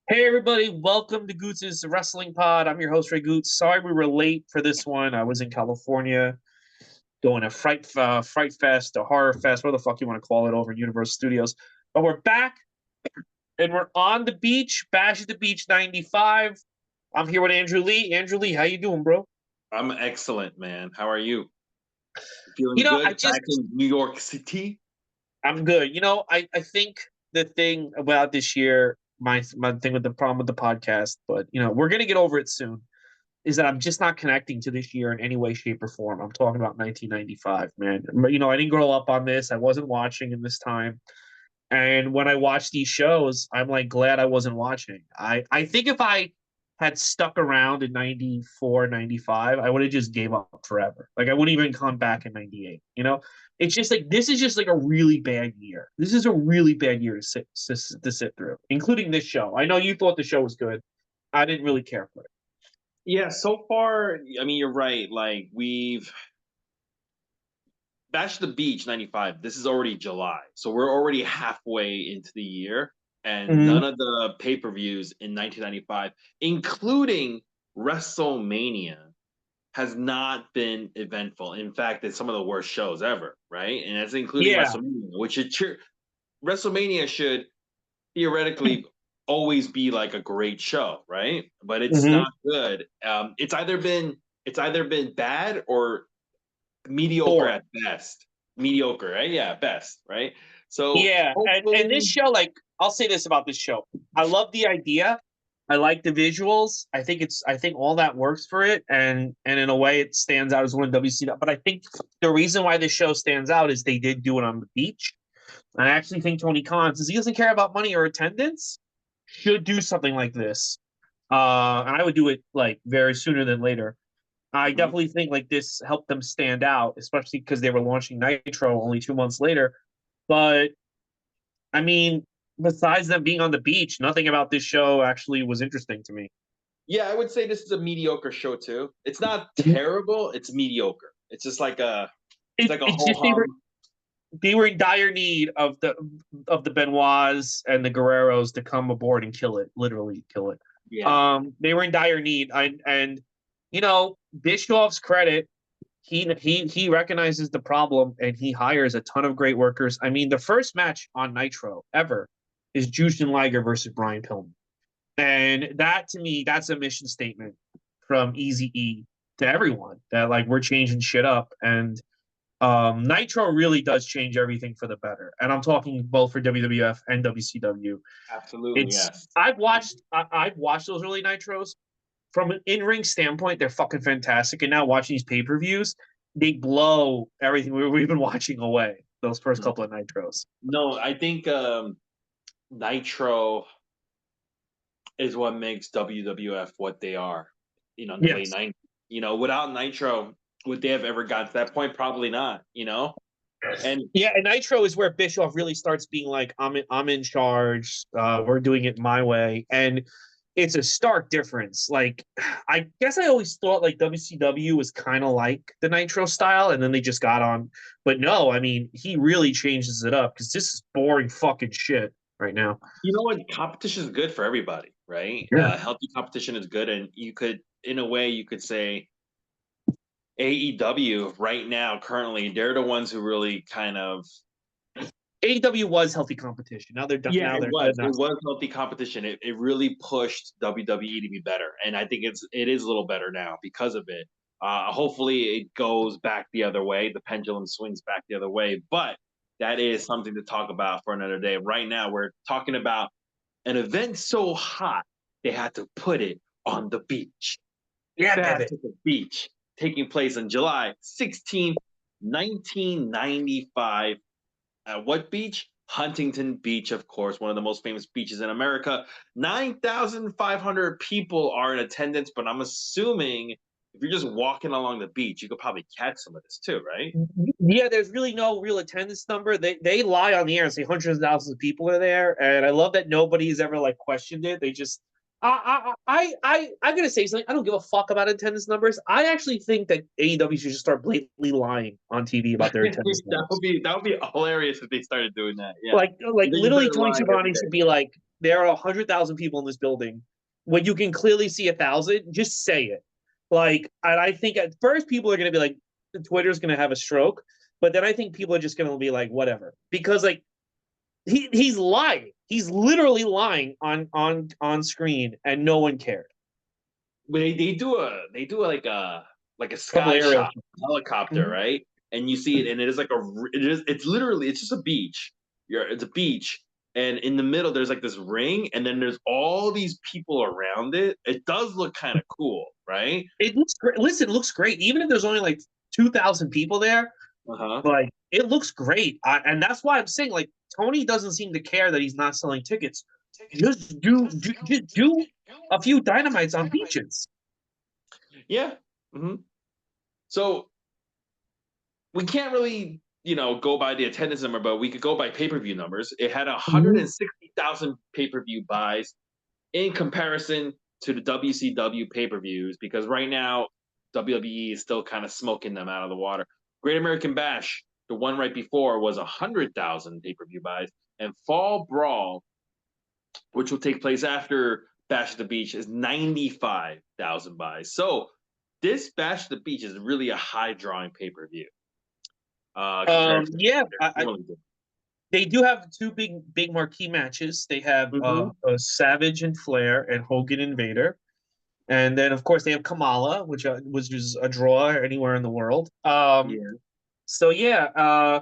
Hey everybody, welcome to gootzs, the wrestling pod. I'm your host Ray Goots. Sorry we were late for this one. I was in California doing a fright fest, a horror fest, what the fuck you want to call it, over in Universal Studios. But we're back and we're on the beach, Bash at the Beach 95. I'm here with Andrew Lee. Andrew Lee, how you doing, bro? I'm excellent, man. How are you? You Feeling know, good? Back in New York City? I'm good. I think the thing about this year, my thing with the problem with the podcast, but we're gonna get over it soon, is that I'm just not connecting to this year in any way, shape, or form. I'm talking about 1995, man. I didn't grow up on this. I wasn't watching in this time. And when I watch these shows, I'm like glad I wasn't watching. I think if I had stuck around in 94, 95, I would have just gave up forever. Like I wouldn't even come back in 98. It's just like this is just like a really bad year. This is a really bad year to sit through, including this show. I know you thought the show was good. I didn't really care for it. Yeah, so far, I mean, you're right. Like, we've Bash the Beach 95. This is already July. So we're already halfway into the year. And Mhm. none of the pay per views in 1995, including WrestleMania, has not been eventful. In fact, it's some of the worst shows ever, right? And that's including Yeah. WrestleMania, WrestleMania should theoretically always be like a great show, right? But it's Hmm. not good. It's either been bad or mediocre Four. at best. Mediocre, right? Yeah, best, right? So Yeah, and this hopefully, show, like, I'll say this about this show. I love the idea. I like the visuals. I think all that works for it, and in a way it stands out as one of WCW. But I think the reason why this show stands out is they did do it on the beach. And I actually think Tony Khan, since he doesn't care about money or attendance, should do something like this. And I would do it like very sooner than later. I mhm. definitely think like this helped them stand out, especially because they were launching Nitro only 2 months later. But I mean, besides them being on the beach, nothing about this show actually was interesting to me. Yeah, I would say this is a mediocre show too. It's not terrible, it's mediocre. It's like a It's whole just they were in dire need of the Benoits and the Guerreros to come aboard and kill it, literally kill it. yeah. They were in dire need, and Bischoff's credit, he recognizes the problem and he hires a ton of great workers. I mean, the first match on Nitro ever is Jushin Liger versus Brian Pillman. And that to me, that's a mission statement from Easy E to everyone that like we're changing shit up. And Nitro really does change everything for the better. And I'm talking both for WWF and WCW. Absolutely, It's yes. I've watched those early Nitros. From an in-ring standpoint, they're fucking fantastic. And now watching these pay-per-views, they blow everything we've been watching away. Those first Mhm. couple of Nitros. No, I think Nitro is what makes WWF what they are, in the late Yes. 90s. Without Nitro, would they have ever got to that point? Probably not. And Yeah, and Nitro is where Bischoff really starts being like, I'm in charge. We're doing it my way, and it's a stark difference. Like, I guess I always thought like WCW was kind of like the Nitro style, and then they just got on. But no, I mean, he really changes it up because this is boring fucking shit right now. you know what? Competition is good for everybody, right? Yeah. Healthy competition is good. And in a way, you could say AEW right now, currently, they're the ones who really kind of. AEW was healthy competition. Now they're done. Yeah, Now it they're was. It not. was healthy competition. It really pushed WWE to be better, and I think it is a little better now because of it. Hopefully, it goes back the other way. The pendulum swings back the other way, but that is something to talk about for another day. Right now, we're talking about an event so hot they had to put it on the beach. Yeah, Bash baby. at the Beach, taking place on July 16th, 1995. At what beach? Huntington Beach, of course, one of the most famous beaches in America. 9,500 people are in attendance, but I'm assuming if you're just walking along the beach, you could probably catch some of this too, right? Yeah, there's really no real attendance number. They lie on the air and say hundreds of thousands of people are there, and I love that nobody's ever like questioned it. They just I'm gonna say something. I don't give a fuck about attendance numbers. I actually think that AEW should just start blatantly lying on TV about their attendance that would numbers. be that would be hilarious if they started doing that. Yeah, Like then you literally, better Tony lie every Schiavone should day. be like, there are 100,000 people in this building, when you can clearly see 1,000, just say it. Like, and I think at first people are going to be like, Twitter's going to have a stroke, but then I think people are just going to be like, whatever, because like he's lying. He's literally lying on screen, and no one cared. They do a Couple sky aerial. shot helicopter, Mhm. right? And you see it, and it is like it's literally it's just a beach. It's a beach, and in the middle there's like this ring, and then there's all these people around it. It does look kind of cool, right? It looks great. Listen, it looks great, even if there's only like 2,000 people there. Uh huh. Like it looks great, and that's why I'm saying like Tony doesn't seem to care that he's not selling tickets. Just do a few dynamites on beaches. Yeah. hmm So we can't really, go by the attendance number, but we could go by pay-per-view numbers. It had Mhm. 160,000 pay-per-view buys in comparison to the WCW pay-per-views, because right now WWE is still kind of smoking them out of the water. Great American Bash, the one right before, was 100,000 pay-per-view buys, and Fall Brawl, which will take place after Bash at the Beach, is 95,000 buys. So this Bash at the Beach is really a high drawing pay-per-view compared to Yeah, really good. they do have two big marquee matches. They have Mm-hmm. Savage and Flair, and Hogan and Vader, and then of course they have Kamala, which is a draw anywhere in the world. Yeah. So yeah,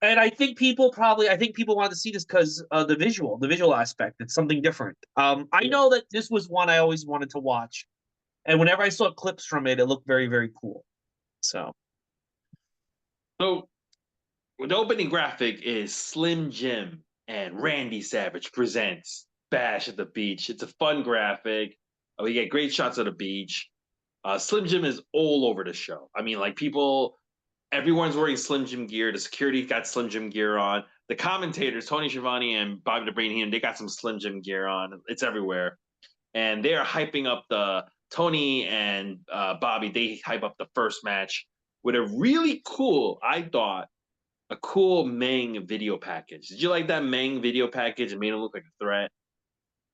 and I think people wanted to see this because the visual aspect. It's something different. I Yeah. know that this was one I always wanted to watch, and whenever I saw clips from it, it looked very very cool. So So the opening graphic is Slim Jim and Randy Savage presents Bash at the Beach. It's a fun graphic. We get great shots of the beach. Slim Jim is all over the show. I mean, like everyone's wearing Slim Jim gear. The security got Slim Jim gear on. The commentators, Tony Schiavone and Bobby the Brain Heenan, they got some Slim Jim gear on. It's everywhere, and they are hyping up the Tony and Bobby. They hype up the first match with a really cool, I thought, a cool Meng video package. Did you like that Meng video package? It made it look like a threat.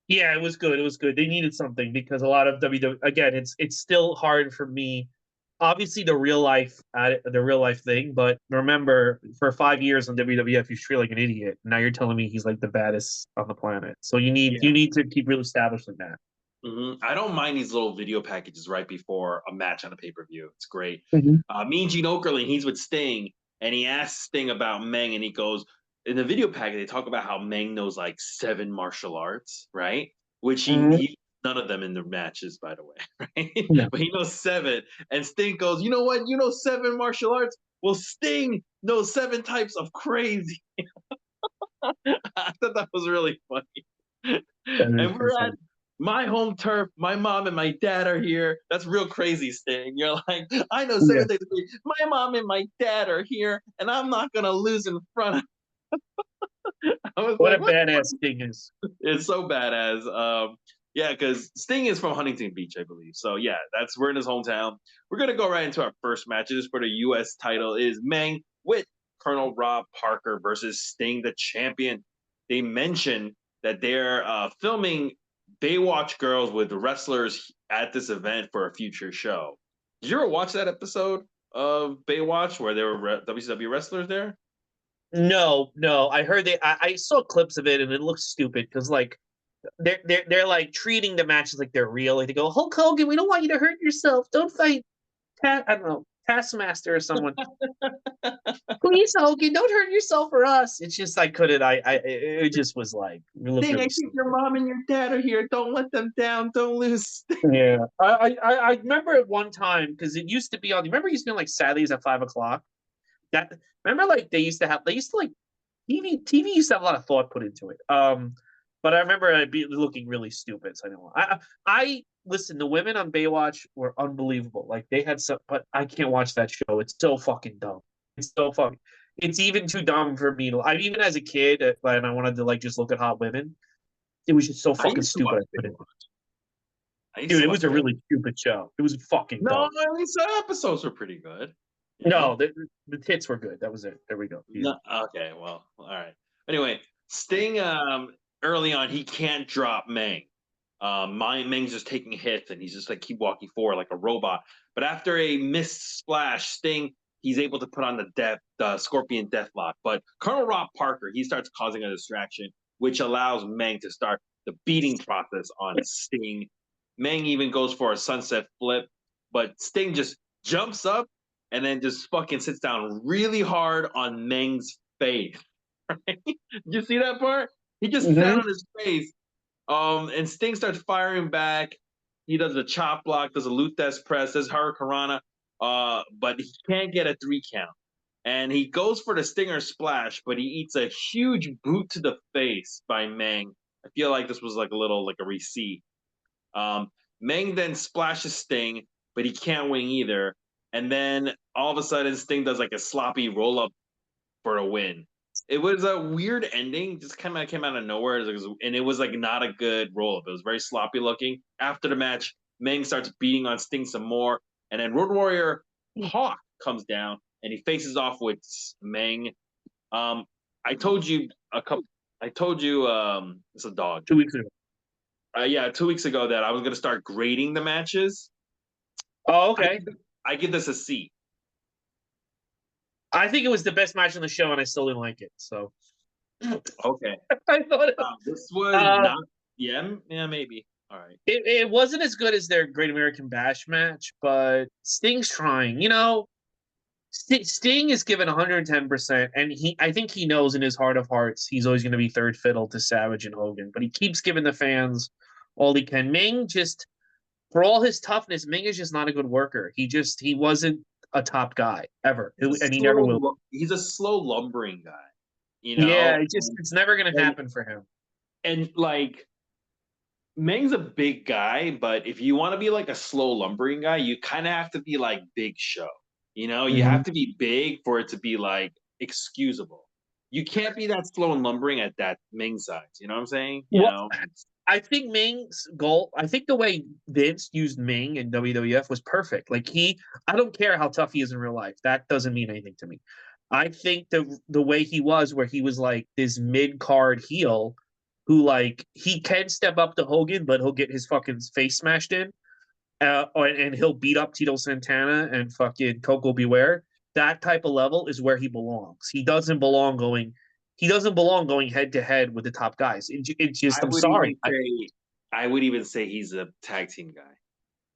yeah, it was good. It was good. They needed something because a lot of WWE again, it's still hard for me. Obviously, the real life thing, but remember, for 5 years on WWF, you treat like an idiot. Now you're telling me he's like the baddest on the planet. So Yeah. you need to keep really establishing that. I don't mind these little video packages right before a match on a pay per view. It's great. Mhm. Mean Gene Okerlund, he's with Sting, and he asks Sting about Meng, and he goes, in the video package, they talk about how Meng knows like 7 martial arts, right? Which Mhm. he none of them in the matches, by the way, right? Yeah. But he knows seven, and Sting goes, you know what? You know 7 martial arts. Well, Sting knows 7 types of crazy. I thought that was really funny. That is And pretty we're at funny. my home turf. My mom and my dad are here. That's real crazy, Sting. You're like, I know Yeah. 7 days a week. My mom and my dad are here, and I'm not gonna lose in front of. I was What a like, what? badass thing is. It's so badass. Yeah, because Sting is from Huntington Beach, I believe. So yeah, we're in his hometown. We're gonna go right into our first matches for the U.S. title. It is Meng with Colonel Rob Parker versus Sting, the champion. They mentioned that they're filming Baywatch Girls with wrestlers at this event for a future show. Did you ever watch that episode of Baywatch where there were WCW wrestlers there? No, no. I saw clips of it and it looks stupid because like they're like treating the matches like they're real. Like they go, Hulk Hogan, we don't want you to hurt yourself. Don't fight I don't know, Taskmaster or someone. Please, Hogan, don't hurt yourself for us. It's just I couldn't. It just was like it looked Sting, I really think your stupid. mom and your dad are here. Don't let them down. Don't lose. Yeah, I remember at one time because it used to be on. Remember, it used to be on, like Saturdays at 5 o'clock. That remember like they used to like TV used to have a lot of thought put into it. But I remember it be looking really stupid. So I don't. I listen. The women on Baywatch were unbelievable. Like they had some, but I can't watch that show. It's so fucking dumb. It's so fucking. It's even too dumb for me to. I even as a kid, when I wanted to like just look at hot women, it was just so I fucking used to stupid. watch I couldn't. Baywatch. I used Dude, to it watch was a Baywatch. really stupid show. It was fucking No, dumb. at least some episodes were pretty good. You know? No, the tits were good. That was it. There we go. Easy. No, okay, well, all right. Anyway, Sting early on he can't drop Meng. Meng's just taking hits and he's just like keep walking forward like a robot. But after a missed splash, Sting he's able to put on the Scorpion Deathlock. But Colonel Rob Parker he starts causing a distraction, which allows Meng to start the beating process on Sting. Meng even goes for a sunset flip, but Sting just jumps up and then just fucking sits down really hard on Meng's face. Right? Did you see that part? He just sat Mhm. on his face and Sting starts firing back. He does a chop block, does a Luthes press, does Hurricanrana, but he can't get a 3 count. And he goes for the Stinger splash, but he eats a huge boot to the face by Meng. I feel like this was like a little like a receipt. Meng then splashes Sting, but he can't win either. And then all of a sudden, Sting does like a sloppy roll up for a win. It was a weird ending, just kind of came out of nowhere, and it was like not a good roll up. It was very sloppy looking. After the match, Meng starts beating on Sting some more, and then Road Warrior Hawk comes down and he faces off with Meng. Um, I told you a couple. I told you it's a dog. 2 weeks ago. Yeah, 2 weeks ago that I was gonna start grading the matches. Oh, I okay. I give this a C. I think it was the best match on the show, and I still didn't like it. So Okay, I thought this was uh, not. Yeah, yeah, maybe. All right. it wasn't as good as their Great American Bash match, but Sting's trying. Sting is given 110%, and I think he knows in his heart of hearts he's always going to be third fiddle to Savage and Hogan, but he keeps giving the fans all he can. Ming just, for all his toughness, Ming is just not a good worker. He wasn't a top guy ever, and he never will. He's a slow lumbering guy, you Yeah, know, it's never going to and, happen for him. and like Meng's a big guy, but if you want to be like a slow lumbering guy, you kind of have to be like Big Show. You know, you Mm-hmm. have to be big for it to be like excusable. You can't be that slow and lumbering at that Ming size. You know what I'm saying? You Well, know, I think Ming's goal, I think the way Vince used Ming in WWF was perfect. I don't care how tough he is in real life. That doesn't mean anything to me. I think the way he was, where he was like this mid card heel, who like he can step up to Hogan, but he'll get his fucking face smashed in, and he'll beat up Tito Santana and fucking Coco Beware. That type of level is where he belongs. He doesn't belong going head to head with the top guys. It's just, I I'm would sorry. even say, I would even say he's a tag team guy.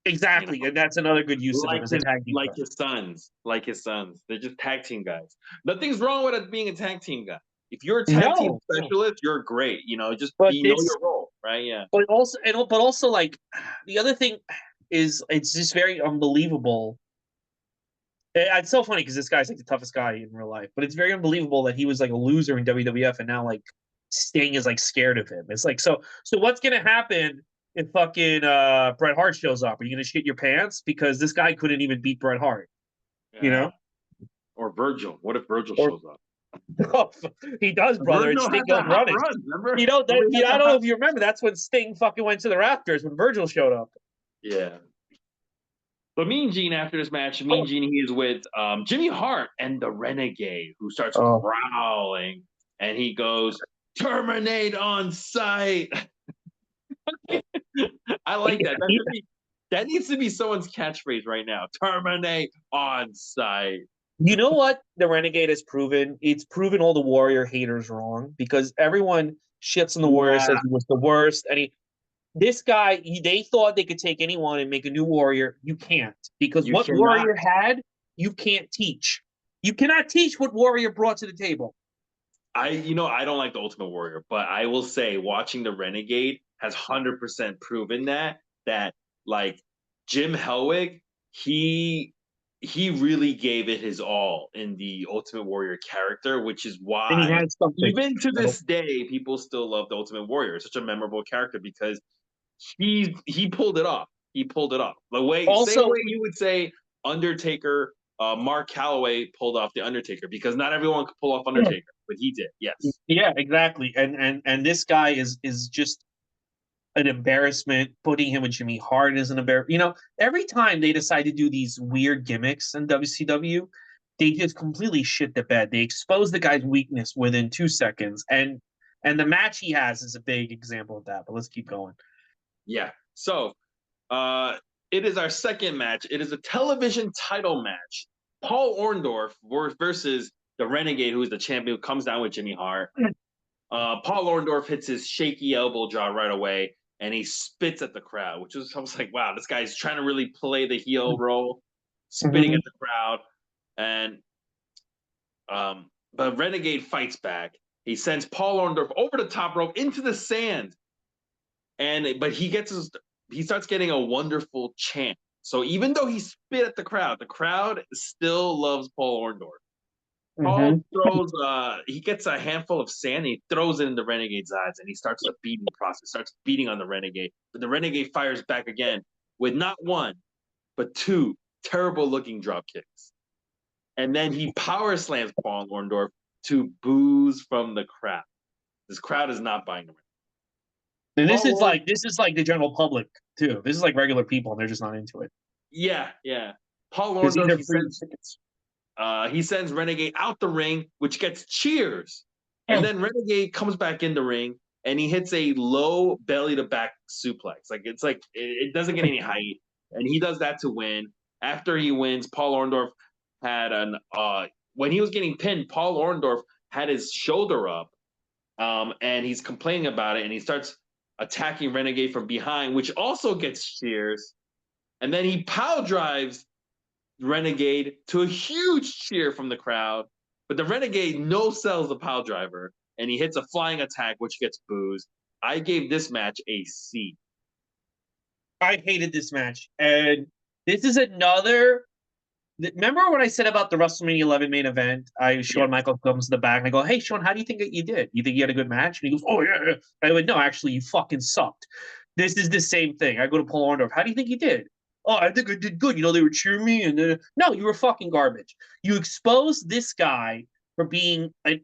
You Exactly, know, and that's another good use of him like as a his tag team like player. his sons, like his sons. They're just tag team guys. Nothing's wrong with it being a tag team guy. If you're a tag team No, no. specialist, you're great. You know, just But be know this, your role, right? Yeah. but also like the other thing is it's just very unbelievable. It's so funny because this guy's like the toughest guy in real life, but it's very unbelievable that he was like a loser in WWF and now like Sting is like scared of him. It's like so what's gonna happen if fucking Bret Hart shows up? Are you gonna shit your pants because this guy couldn't even beat Bret Hart? You Yeah. know, Or Virgil. What if Virgil or shows up? he does, brother. And Virgil Sting had goes the hot running. run. Remember? You know that Remember he had I the don't know hot. if you remember. That's when Sting fucking went to the rafters when Virgil showed up. Yeah. But Mean Gene after this match, Mean Gene he is with Jimmy Hart and the Renegade, who starts Oh, growling, and he goes, "Terminate on sight." I like that. That needs to be someone's catchphrase right now. Terminate on sight. you know what the Renegade has proven? It's proven all the Warrior haters wrong because everyone shits on the Warrior, Yeah, says he was the worst. This guy, they thought they could take anyone and make a new Warrior. You can't because you what cannot. Warrior had, you can't teach. You cannot teach what Warrior brought to the table. I don't like the Ultimate Warrior, but I will say watching the Renegade has 100% proven that like Jim Hellwig, he really gave it his all in the Ultimate Warrior character, which is And he why had something. even to So, this day people still love the Ultimate Warrior. It's such a memorable character because he pulled it off. He pulled it off. Same also, way you would say Undertaker, Mark Calloway pulled off the Undertaker because not everyone could pull off Undertaker, but he did. Yes. yeah, exactly. And this guy is just an embarrassment. Putting him with Jimmy Hart is an embarrassment. Every time they decide to do these weird gimmicks in WCW, they just completely shit the bed. They expose the guy's weakness within 2 seconds, and And the match he has is a big example of that. But let's keep going. Yeah. So it is our second match. It is a television title match. Paul Orndorff versus the Renegade, who is the champion, who comes down with Jimmy Hart. Paul Orndorff hits his shaky elbow drop right away, and he spits at the crowd, which was I was like, wow, this guy's trying to really play the heel role, spitting at the crowd, and but Renegade fights back. He sends Paul Orndorff over the top rope into the sand, but he starts getting a wonderful chant. So even though he spit at the crowd still loves Paul Orndorff. Paul throws he gets a handful of sand and he throws it in the Renegade's eyes and he starts the beating process, starts beating on the Renegade. But the Renegade fires back again with not one, but two terrible looking drop kicks. And then he power slams Paul Orndorff to boos from the crowd. This crowd is not buying the Renegade. And this is like the general public too. This is like regular people, and they're just not into it. Yeah. Paul Orndorff he sends Renegade out the ring, which gets cheers. And then Renegade comes back in the ring and he hits a low belly to back suplex. It doesn't get any height. And he does that to win. After he wins, Paul Orndorff had when he was getting pinned, Paul Orndorff had his shoulder up. And he's complaining about it, and he starts attacking Renegade from behind, which also gets cheers. And then he power drives Renegade to a huge cheer from the crowd. But the Renegade no-sells the pile driver, and he hits a flying attack, which gets boos. I gave this match a C. I hated this match. And this is another... Remember what I said about the WrestleMania 11 main event? Shawn Michaels comes to the back, and I go, hey, Shawn, how do you think that you did? You think you had a good match? And he goes, oh, yeah. I went, no, actually, you fucking sucked. This is the same thing. I go to Paul Orndorff. How do you think you did? Oh, I think I did good. You know, they were cheering me. And then, no, you were fucking garbage. You exposed this guy for being a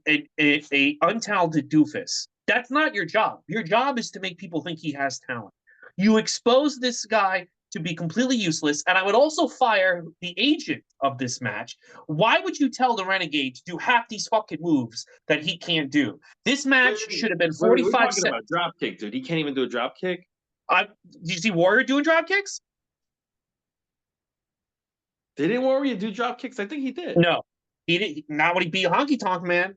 untalented doofus. That's not your job. Your job is to make people think he has talent. You expose this guy to be completely useless, and I would also fire the agent of this match. Why would you tell the Renegade to do half these fucking moves that he can't do? This match should have been 45 seconds. About drop kick, dude. He can't even do a drop kick. Did you see Warrior doing drop kicks? Didn't Warrior do drop kicks? I think he did. No, he didn't. Not when he beat Honky Tonk Man.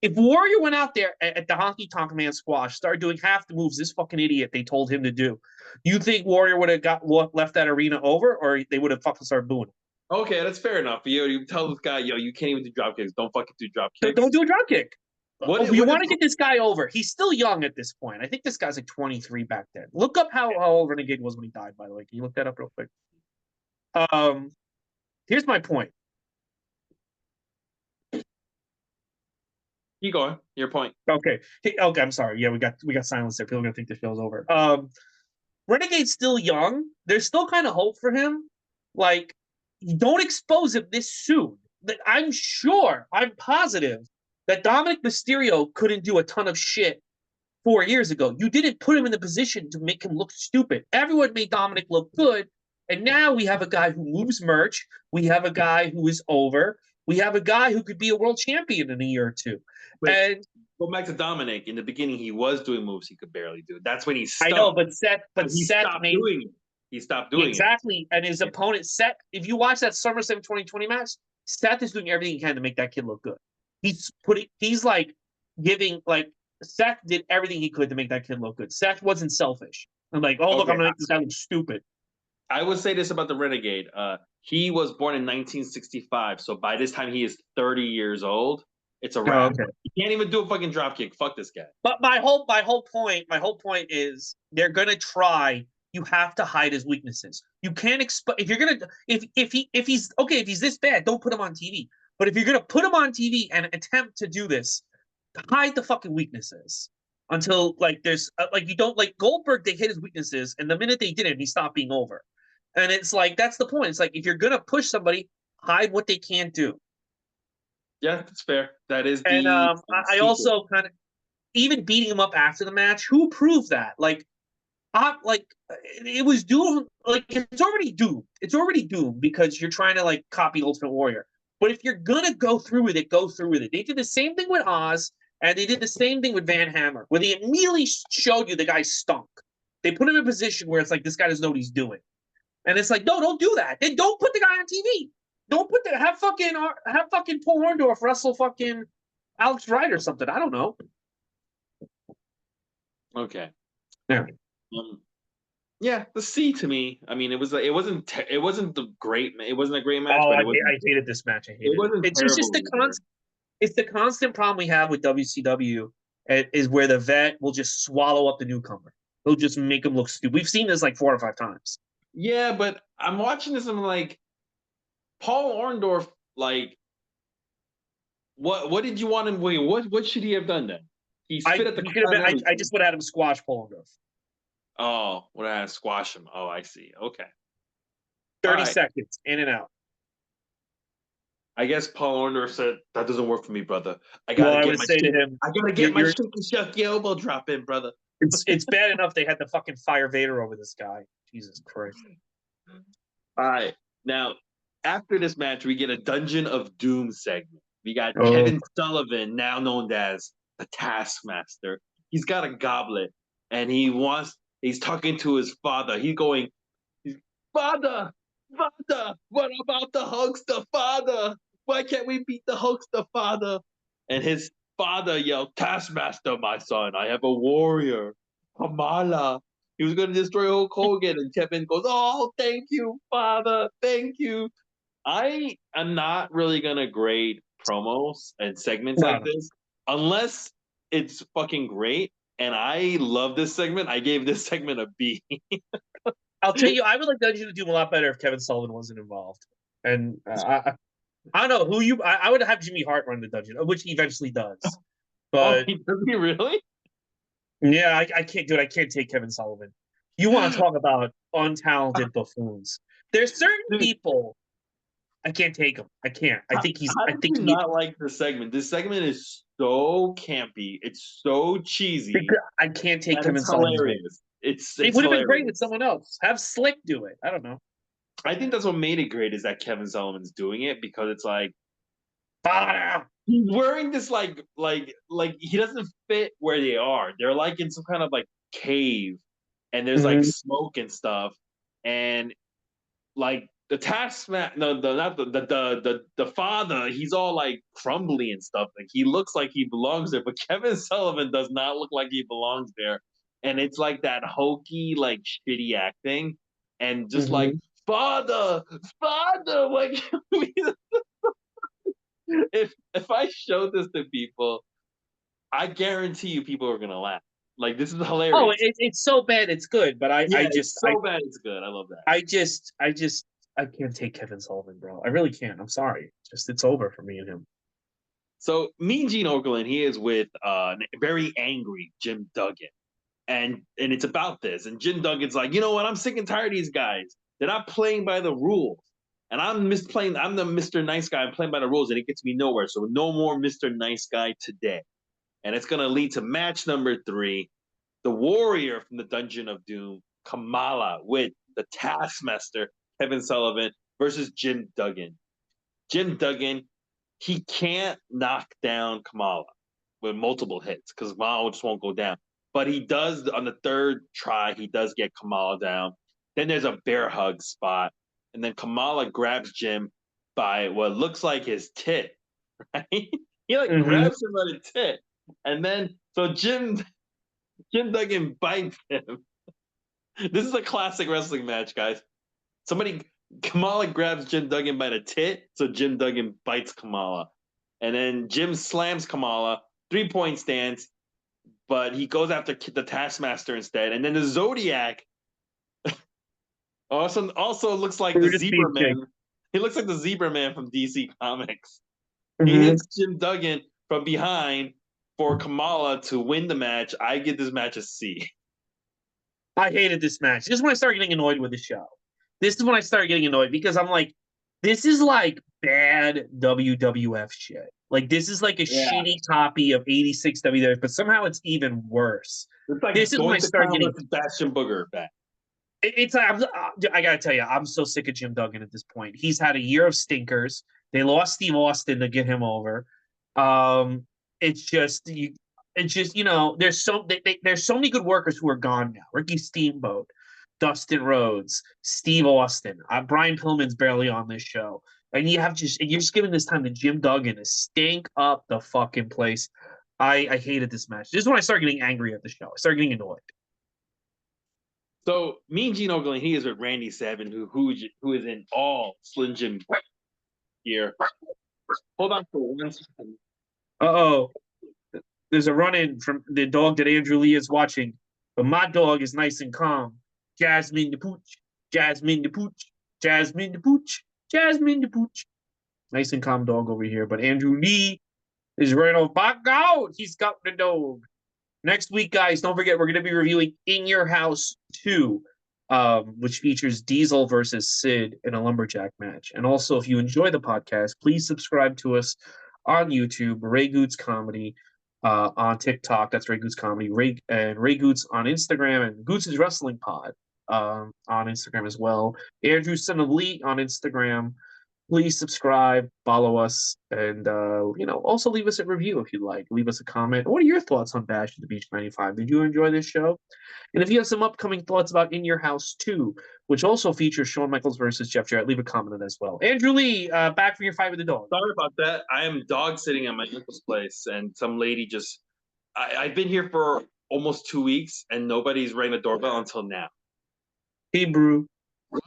If Warrior went out there at the Honky Tonk Man squash, started doing half the moves this fucking idiot they told him to do, you think Warrior would have left that arena over, or they would have fucking started booing? Okay, that's fair enough. You tell this guy, yo, you can't even do drop kicks. Don't fucking do drop kicks. Don't do a drop kick. You want to get this guy over. He's still young at this point. I think this guy's like 23 back then. Look up how old Renegade was when he died, by the way. Can you look that up real quick? Here's my point. Keep going. Your point. Okay. I'm sorry. Yeah, we got silence there. People are gonna think the show's over. Renegade's still young. There's still kind of hope for him. Like, don't expose him this soon. I'm positive that Dominic Mysterio couldn't do a ton of shit 4 years ago. You didn't put him in the position to make him look stupid. Everyone made Dominic look good, and now we have a guy who moves merch. We have a guy who is over. We have a guy who could be a world champion in a year or two. And go back to Dominic. In the beginning, he was doing moves he could barely do. That's when he stopped. I know, but Seth stopped doing it. He stopped doing exactly. And his opponent, Seth, if you watch that SummerSlam 2020 match, Seth is doing everything he can to make that kid look good. Seth did everything he could to make that kid look good. Seth wasn't selfish. I'm like, look, I'm gonna make this guy look stupid. I would say this about the Renegade. He was born in 1965, so by this time he is 30 years old. It's a wrap. Okay. He can't even do a fucking drop kick. Fuck this guy. But my whole point is they're gonna try. You have to hide his weaknesses. You can't if you're gonna if he's this bad, don't put him on TV. But if you're gonna put him on TV and attempt to do this, hide the fucking weaknesses until there's you don't like Goldberg. They hit his weaknesses, and the minute they did it, he stopped being over. And it's like that's the point. It's like if you're gonna push somebody, hide what they can't do. Yeah, that's fair. That is. And I also kind of even beating him up after the match. Who proved that? It was doomed. It's already doomed. It's already doomed because you're trying to copy Ultimate Warrior. But if you're gonna go through with it, go through with it. They did the same thing with Oz. And they did the same thing with Van Hammer, where they immediately showed you the guy stunk. They put him in a position where it's like this guy doesn't know what he's doing, and it's like, no, don't do that. Then don't put the guy on TV. Don't put the have fucking Paul Orndorff wrestle fucking Alex Wright or something. I don't know. Okay. Yeah. Yeah, the C to me. I mean, it wasn't it wasn't a great match, Oh, but I hated this match. I hated it wasn't it's just terrible either. it's the constant problem we have with WCW is where the vet will just swallow up the newcomer. He'll just make him look stupid. We've seen this like 4 or 5 times. Yeah, but I'm watching this and I'm like, Paul Orndorff, like, what did you want him? Wait, what should he have done then? He spit at the He could have crowd been. and everything. I just would have had him squash Paul Orndorff. Oh, would I have squash him? Oh, I see. Okay. 30 right. seconds in and out. I guess Paul Orndorff said that doesn't work for me, brother. I Well, gotta I get would my say to him, I gotta get my shaky shucky elbow drop in, brother. it's bad enough they had to fucking fire Vader over this guy. Jesus Christ. All right. Now, after this match, we get a Dungeon of Doom segment. We got Kevin Sullivan, now known as the Taskmaster. He's got a goblet, and he's talking to his father. He's going, Father, Father, what about the Hulkster, Father? Why can't we beat the Hulkster, Father? And his father yelled, Taskmaster, my son, I have a warrior, Kamala. He was going to destroy Hulk Hogan, and Kevin goes, oh, thank you, Father, thank you. I am not really going to grade promos and segments like this unless it's fucking great. And I love this segment. I gave this segment a B. I'll tell you, I would like Dungeon to do a lot better if Kevin Sullivan wasn't involved. And I don't know who you. I would have Jimmy Hart run the dungeon, which he eventually does. But does he really? Yeah, I can't do it. I can't take Kevin Sullivan. You want to talk about untalented buffoons? There's certain people I can't take him. I can't. I think he's. How I did think you not like this segment? This segment is so campy. It's so cheesy. I can't take Kevin it's Sullivan. Hilarious. It would have been great with someone else. Have Slick do it. I don't know. I think that's what made it great is that Kevin Sullivan's doing it because it's like Father. He's wearing this like he doesn't fit where they are. They're like in some kind of like cave, and there's like smoke and stuff, and like the taskmaster, no, not the father. He's all like crumbly and stuff. Like he looks like he belongs there, but Kevin Sullivan does not look like he belongs there, and it's like that hokey, like shitty acting, and just like father, like if I show this to people, I guarantee you people are gonna laugh. Like this is hilarious. Oh, it's so bad it's good, but I just it's so bad it's good. I love that. I can't take Kevin Sullivan, bro. I really can't. I'm sorry. It's over for me and him. So Mean Gene Okerlund, he is with very angry Jim Duggan. And it's about this. And Jim Duggan's like, you know what? I'm sick and tired of these guys. They're not playing by the rules. And I'm the Mr. Nice Guy. I'm playing by the rules, and it gets me nowhere. So no more Mr. Nice Guy today. And it's going to lead to match number 3. The Warrior from the Dungeon of Doom, Kamala, with the Taskmaster, Kevin Sullivan, versus Jim Duggan. Jim Duggan, he can't knock down Kamala with multiple hits because Kamala just won't go down. But he does, on the 3rd try, he does get Kamala down. Then there's a bear hug spot. And then Kamala grabs Jim by what looks like his tit, right? He like grabs him by the tit. And then, so Jim Duggan bites him. This is a classic wrestling match, guys. Kamala grabs Jim Duggan by the tit, so Jim Duggan bites Kamala. And then Jim slams Kamala, 3-point stance, but he goes after the Taskmaster instead. And then the Zodiac also looks like the Zebra Man. He looks like the Zebra Man from DC Comics. He hits Jim Duggan from behind for Kamala to win the match. I give this match a C. I hated this match. This is when I started getting annoyed with the show. This is when I started getting annoyed because I'm like, this is like bad WWF shit. Like this is like a shitty copy of '86 WWF, but somehow it's even worse. It's like this is when I started getting Sebastian Booger back. It's I gotta tell you, I'm so sick of Jim Duggan at this point. He's had a year of stinkers. They lost Steve Austin to get him over. it's just you. It's just there's so many good workers who are gone now. Ricky Steamboat, Dustin Rhodes, Steve Austin, Brian Pillman's barely on this show, and you're just giving this time to Jim Duggan to stink up the fucking place. I hated this match. This is when I started getting angry at the show. I started getting annoyed. So Mean Gene Okerlund, he is with Randy Savage, who is in all Slim Jim gear. Hold on for 1 second. Uh-oh. There's a run-in from the dog that Andrew Lee is watching. But my dog is nice and calm. Jasmine the Pooch. Jasmine the Pooch. Jasmine the Pooch. Jasmine the Pooch. Nice and calm dog over here. But Andrew Lee is right off. Back out. He's got the dog. Next week, guys, don't forget, we're going to be reviewing In Your House 2, which features Diesel versus Sid in a lumberjack match. And also, if you enjoy the podcast, please subscribe to us on YouTube, Ray Gootzs Comedy, on TikTok. That's Ray Gootzs Comedy. Ray Gootzs on Instagram, and Gootzs Wrestling Pod on Instagram as well. Andrew Son of Lee on Instagram. Please subscribe, follow us, and also leave us a review if you'd like. Leave us a comment. What are your thoughts on Bash at the Beach 95? Did you enjoy this show? And if you have some upcoming thoughts about In Your House 2, which also features Shawn Michaels versus Jeff Jarrett, leave a comment on that as well. Andrew Lee, back from your fight with the dog. Sorry about that. I am dog sitting at my uncle's place, and some lady I've been here for almost 2 weeks, and nobody's rang the doorbell until now. Hey, Brew.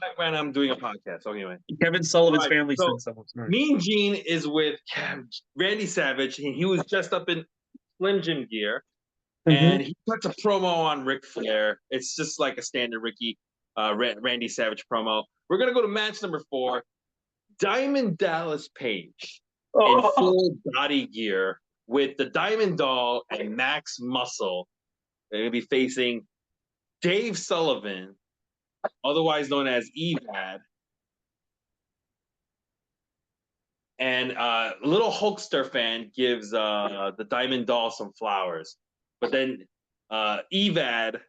Right when I'm doing a podcast. So anyway, Kevin Sullivan's family sent someone. Mean Gene is with Randy Savage, and he was dressed up in Slim Jim gear, and he cuts a promo on Ric Flair. It's just like a standard Randy Savage promo. We're gonna go to match number 4. Diamond Dallas Page in full body gear with the Diamond Doll and Max Muscle. They're gonna be facing Dave Sullivan, otherwise known as Evad, and little Hulkster fan gives the Diamond Doll some flowers, but then Evad,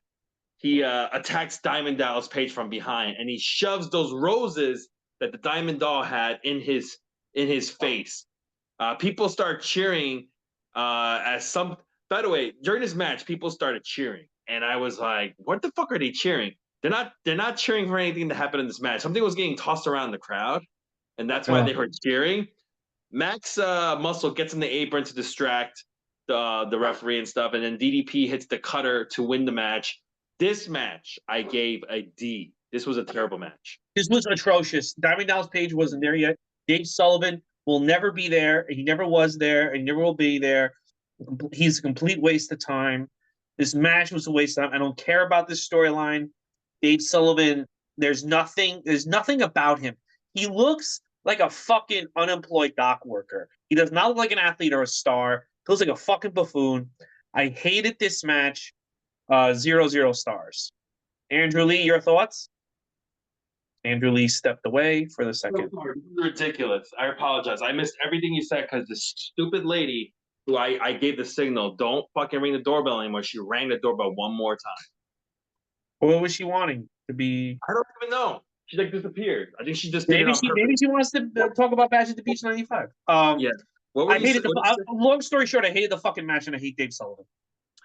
he attacks Diamond Dallas Page from behind, and he shoves those roses that the Diamond Doll had in his face. People start cheering by the way, during this match, people started cheering, and I was like, what the fuck are they cheering? They're not cheering for anything to happen in this match. Something was getting tossed around the crowd, and that's why they were cheering. Max Muscle gets in the apron to distract the referee and stuff, and then DDP hits the cutter to win the match. This match, I gave a D. This was a terrible match. This was atrocious. Diamond Dallas Page wasn't there yet. Dave Sullivan will never be there. He never was there, and he never will be there. He's a complete waste of time. This match was a waste of time. I don't care about this storyline. Dave Sullivan, there's nothing about him. He looks like a fucking unemployed dock worker. He does not look like an athlete or a star. He looks like a fucking buffoon. I hated this match. 0 stars. Andrew Lee, your thoughts? Andrew Lee stepped away for the second. Ridiculous. I apologize. I missed everything you said because this stupid lady who I gave the signal, don't fucking ring the doorbell anymore. She rang the doorbell one more time. What was she wanting to be? I don't even know. She disappeared. I think she just maybe she wants to talk about Bash at the Beach 95. Yeah. I hated long story short, I hated the fucking match, and I hate Dave Sullivan.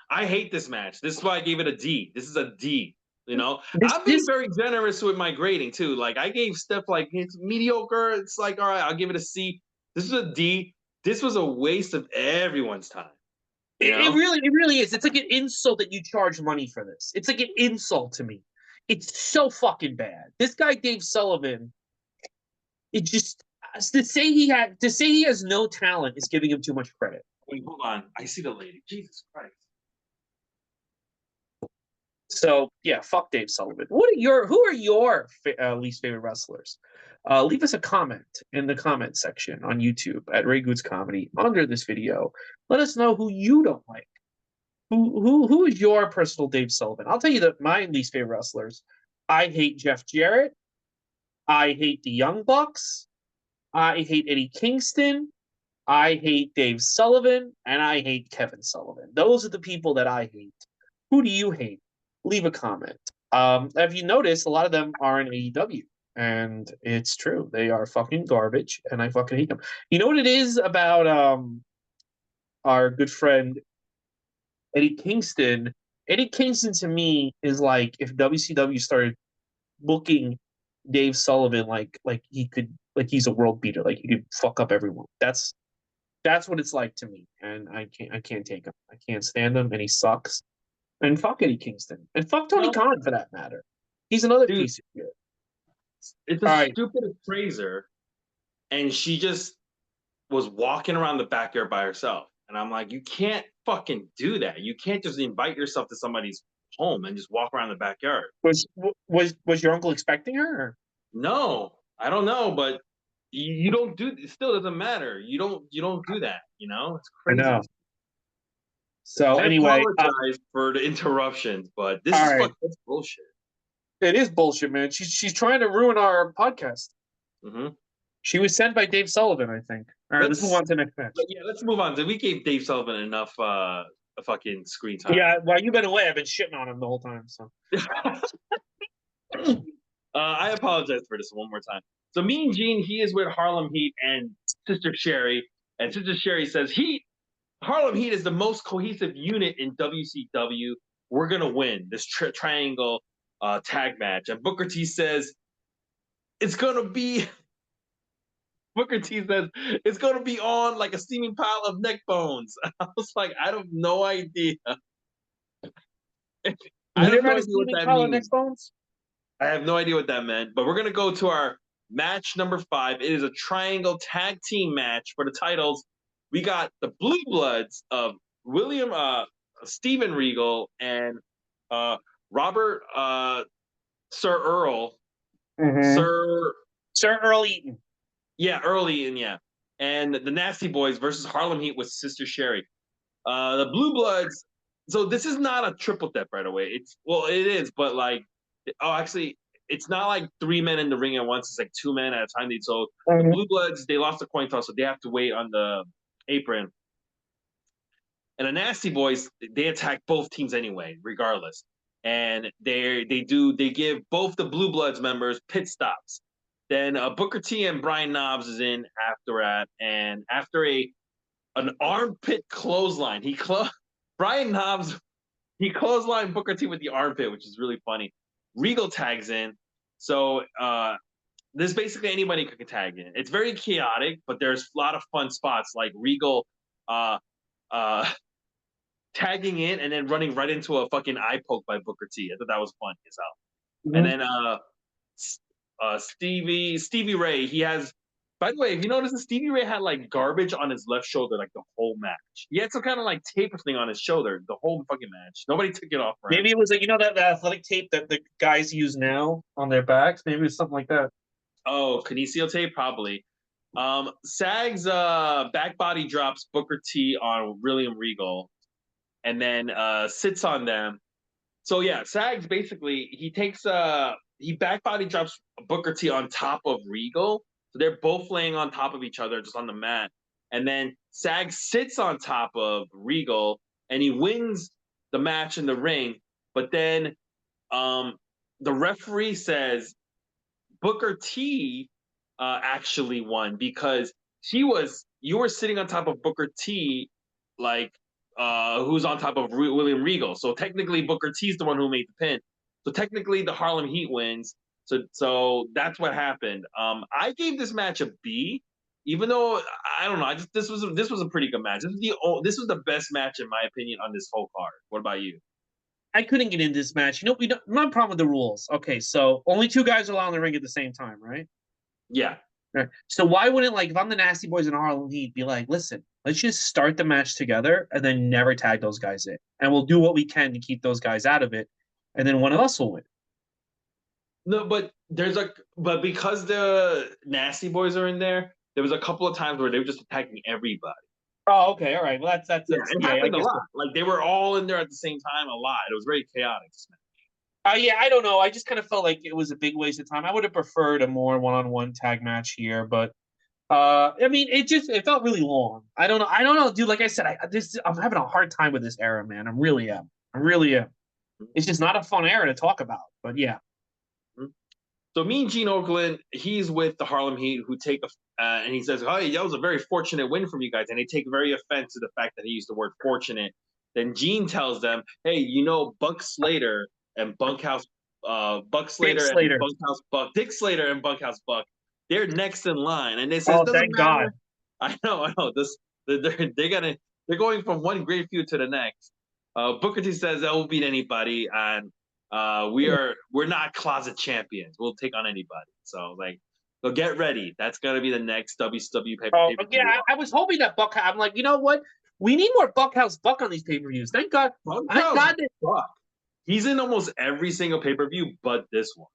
I hate this match. This is why I gave it a D. This is a D. I'm being very generous with my grading too. Like I gave stuff like it's mediocre. It's like, all right, I'll give it a C. This is a D. This was a waste of everyone's time. It really is. It's like an insult that you charge money for this. It's like an insult to me. It's so fucking bad. This guy Dave Sullivan, it just to say he has no talent is giving him too much credit. Wait, hold on. I see the lady. Jesus Christ. So yeah, fuck Dave Sullivan. Who are your least favorite wrestlers? Leave us a comment in the comment section on YouTube at Ray Gootzs Comedy under this video. Let us know who you don't like. Who is your personal Dave Sullivan? I'll tell you that my least favorite wrestlers. I hate Jeff Jarrett. I hate the Young Bucks. I hate Eddie Kingston. I hate Dave Sullivan, and I hate Kevin Sullivan. Those are the people that I hate. Who do you hate? Leave a comment. Have you noticed a lot of them are in AEW? And it's true. They are fucking garbage, and I fucking hate them. You know what it is about our good friend Eddie Kingston. Eddie Kingston to me is like if WCW started booking Dave Sullivan like he could like he's a world beater, like he could fuck up everyone. That's what it's like to me, and I can't take him. I can't stand him, and he sucks. And fuck Eddie Kingston, and fuck Tony No, Khan for that matter. He's another dude, piece of shit. it's a All right, stupid appraiser, and she just was walking around the backyard by herself. And I'm like, you can't fucking do that. You can't just invite yourself to somebody's home and just walk around the backyard. was your uncle expecting her? Or? No, I don't know, but you don't do. It still doesn't matter. You don't do that. It's I crazy. know. So I anyway, apologize for the interruptions, but this all is right, fucking bullshit. it is bullshit, man. She's trying to ruin our podcast. Hmm. She was sent by Dave Sullivan, I think. All right, let's move Let's on to the next match. yeah, let's move on. We gave Dave Sullivan enough fucking screen time. Yeah, while you've been away, I've been shitting on him the whole time. So I apologize for this one more time. So Mean Gene, he is with Harlem Heat and Sister Sherry, and Sister Sherry says Harlem Heat is the most cohesive unit in WCW. We're gonna win this triangle tag match, and Booker T says it's gonna be. Booker T says it's gonna be on like a steaming pile of neck bones. I was like, I have no idea. I you have never no had a idea what steaming that pile of neck means. bones? I have no idea what that meant, but we're gonna go to our match number 5. It is a triangle tag team match for the titles. We got the Blue Bloods of William, Steven Regal, and Robert, Sir Earl, Mm-hmm. Sir, Sir Earl Eaton. yeah, Early, and yeah, and the Nasty Boys versus Harlem Heat with Sister Sherry. The Blue Bloods. So this is not a triple threat, by the way. It is, but like, actually, it's not like 3 men in the ring at once. It's like 2 men at a time. So the Mm-hmm. Blue Bloods, they lost the coin toss, so they have to wait on the apron. And the Nasty Boys, they attack both teams anyway, regardless. And they give both the Blue Bloods members pit stops. Then Booker T and Brian Knobbs is in after that, and after an armpit clothesline. Brian Knobbs, he clotheslined Booker T with the armpit, which is really funny. Regal tags in. So there's basically anybody could tag in. It's very chaotic, but there's a lot of fun spots like Regal uh uh tagging in and then running right into a fucking eye poke by Booker T. I thought that was fun as hell. And then Stevie Ray, he has. By the way, if you notice, Stevie Ray had like garbage on his left shoulder like the whole match. He had some kind of like tape thing on his shoulder the whole fucking match. Nobody took it off for him. Maybe it was like that the athletic tape that the guys use now on their backs. Maybe it was something like that. Oh, Kinesio tape probably. Sags back body drops Booker T on William Regal, and then sits on them. So yeah, Sags basically he back body drops Booker T on top of Regal. So they're both laying on top of each other just on the mat. And then Sags sits on top of Regal and he wins the match in the ring. But then um, the referee says Booker T actually won because you were sitting on top of Booker T like who's on top of William Regal. So technically Booker T's the one who made the pin. So technically the Harlem Heat wins. So that's what happened. I gave this match a B, even though I don't know. This was a pretty good match. This was the best match in my opinion on this whole card. What about you? I couldn't get into this match. We don't. My problem with the rules. Okay, so only 2 guys are allowed in the ring at the same time, right? Yeah. Right. So why wouldn't if I'm the Nasty Boys in Harlem Heat, be like, listen, let's just start the match together and then never tag those guys in, and we'll do what we can to keep those guys out of it, and then one of us will win. No, but because the Nasty Boys are in there, there was a couple of times where they were just attacking everybody. Oh, okay, all right. Well, Yeah, that's it yeah. I happened a guess. lot. Like they were all in there at the same time a lot. It was very chaotic. Yeah, I don't know. I just kind of felt like it was a big waste of time. I would have preferred a more one-on-one tag match here, but I mean, it felt really long. I don't know. I don't know, dude. Like I said, I'm having a hard time with this era, man. I really am. I really am. It's just not a fun era to talk about. But yeah. So Mean Gene Oakland, he's with the Harlem Heat, who take and he says, "Hey, that was a very fortunate win from you guys," and they take very offense to the fact that he used the word fortunate. Then Gene tells them, "Hey, Buck Slater and Buck Dick Slater and Slater. Bunkhouse Buck, Dick Slater and Bunkhouse Buck, they're next in line." And they says, Oh, "Doesn't thank God. matter." I know. They're going from one great feud to the next. Booker T says they'll beat anybody, and we're not closet champions. We'll take on anybody. So get ready. That's gonna be the next WCW Oh, pay per yeah, view. I was hoping that Buck. I'm like, you know what? We need more Buckhouse Buck on these pay-per-views. Thank God. Thank Bunkhouse God that Buck. He's in almost every single pay per view, but this one.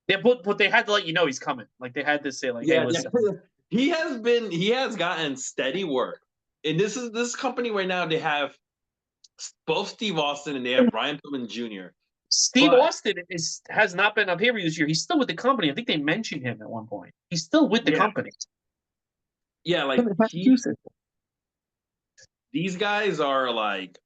but they had to let you know he's coming. Like they had to say, like, hey, Yeah, yeah. listen. He has gotten steady work, and this company right now. They have both Steve Austin and they have Brian Pillman Jr. Steve But Austin has not been on pay-per-view this year. He's still with the company. I think they mentioned him at one point. He's still with the yeah, company. yeah, like these guys are like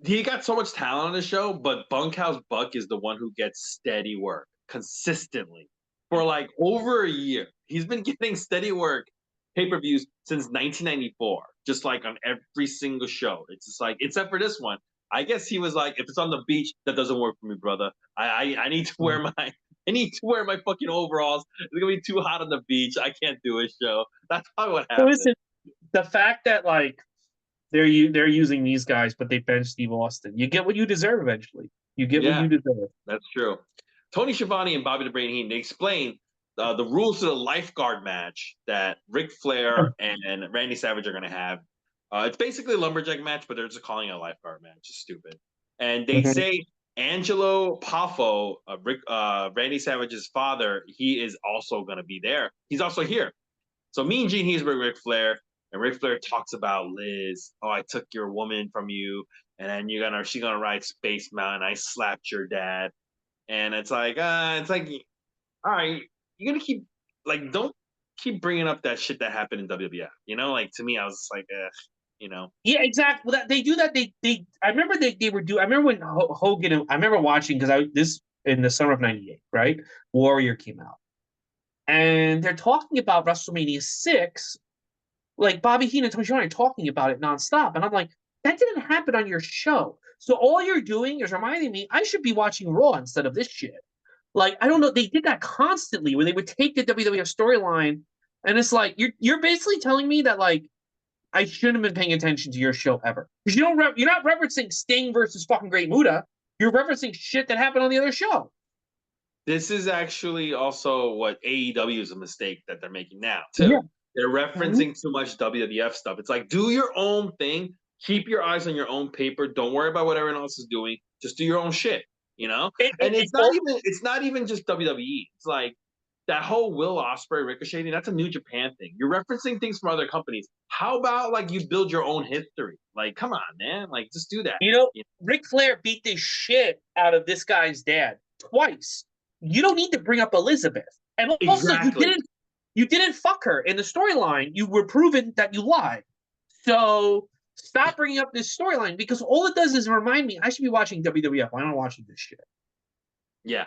he got so much talent on the show, but Bunkhouse Buck is the one who gets steady work consistently for like over a year. He's been getting steady work pay-per-views since 1994, just like on every single show. It's just like, except for this one. I guess he was like, if it's on the beach, that doesn't work for me, brother. I need to wear my I need to wear my fucking overalls. It's gonna be too hot on the beach. I can't do a show. That's probably what So happened. listen, the fact that like they're using these guys, but they bench Steve Austin. You get what you deserve eventually. You get what Yeah. you deserve. That's true. Tony Schiavone and Bobby the Brain Heenan, they explain the rules to the lifeguard match that Ric Flair and Randy Savage are going to have. It's basically a lumberjack match, but they're just calling it a lifeguard match. It's stupid. And they Mhm. say Angelo Poffo, Randy Savage's father, he is also going to be there. He's also here. So Mean Gene, he's with Ric Flair, and Ric Flair talks about Liz. Oh, I took your woman from you, and then she's gonna ride Space Mountain. I slapped your dad, and it's like, all right, you're gonna keep don't keep bringing up that shit that happened in WWF. Like to me, I was just like, Yeah, exactly. Well, they do that. They. I remember they were do. I remember when Hogan. I remember watching because I this in the summer of '98, right? Warrior came out, and they're talking about WrestleMania 6. Like Bobby Heenan and Tony Schiavone are talking about it nonstop, and I'm like, that didn't happen on your show. So all you're doing is reminding me I should be watching Raw instead of this shit. Like I don't know. They did that constantly, where they would take the WWF storyline, and it's like you're basically telling me that like I shouldn't have been paying attention to your show ever because you're not referencing Sting versus fucking Great Muta. You're referencing shit that happened on the other show. this is actually also what AEW is a mistake that they're making now Yeah. too. They're Mhm. referencing too much WWF stuff. It's like, do your own thing. Keep your eyes on your own paper. Don't worry about what everyone else is doing. Just do your own shit. And It all, it's not even just WWE. It's like that whole Will Ospreay Ricochet thing. That's a New Japan thing. You're referencing things from other companies. How about like you build your own history? Like, come on, man. Like, just do that. you know, Ric Flair beat the shit out of this guy's dad twice. You don't need to bring up Elizabeth. And also, Exactly. you didn't fuck her in the storyline. You were proven that you lied. So stop bringing up this storyline because all it does is remind me I should be watching WWF. Why am I watching this shit? Yeah.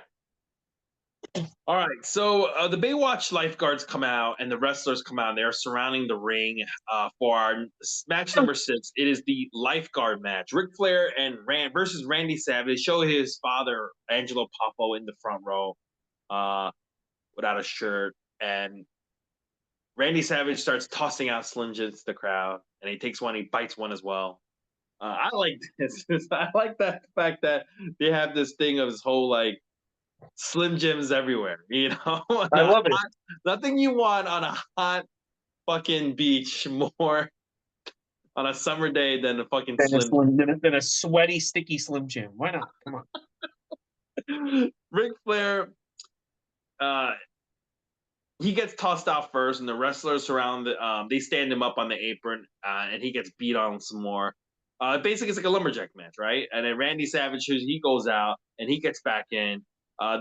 All right, so the Baywatch lifeguards come out and the wrestlers come out. And they're surrounding the ring for our match number 6. It is the lifeguard match. Ric Flair and Rand versus Randy Savage. Show his father Angelo Poffo in the front row, uh, without a shirt, and Randy Savage starts tossing out Slim Jims to the crowd, and he takes one. He bites one as well. I like this. I like that fact that they have this thing of this whole like Slim Jims everywhere, I love it. Nothing you want on a hot fucking beach more on a summer day than a fucking Slim Than a sweaty, sticky Slim Jim. Why not? Come on. Jim. Ric Flair, uh, he gets tossed out first, and the wrestlers surround they stand him up on the apron, and he gets beat on some more. Basically, it's like a lumberjack match, right? And then Randy Savage, he goes out and he gets back in.